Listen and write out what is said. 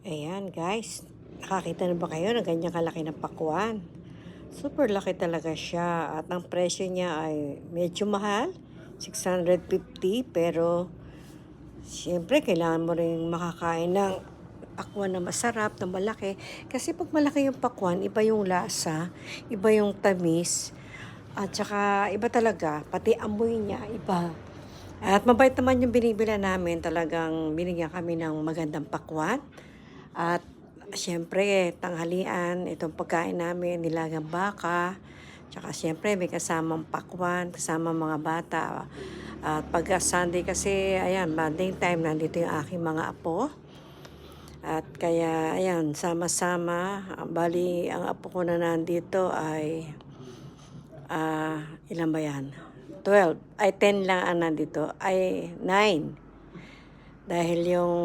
Ayan guys, nakakita na ba kayo ng ganyan kalaki ng pakwan? Super laki talaga siya at ang presyo niya ay medyo mahal, 650 pero siyempre kailangan mo rin makakain ng pakwan na masarap, na malaki. Kasi pag malaki yung pakwan, iba yung lasa, iba yung tamis, at saka iba talaga, pati amoy niya iba. At mabait naman yung binibila namin, talagang binigyan kami ng magandang pakwan. At siyempre, tanghalian, itong pagkain namin, nilagang baka. Tsaka siyempre, may kasamang pakwan, kasama mga bata. At pagka Sunday kasi, ayan, bonding time, nandito yung aking mga apo. At kaya, ayan, sama-sama. Bali, ang apo ko na nandito ay, ilan ba yan? 12. Ay, 10 lang ang nandito. Ay, 9. Dahil yung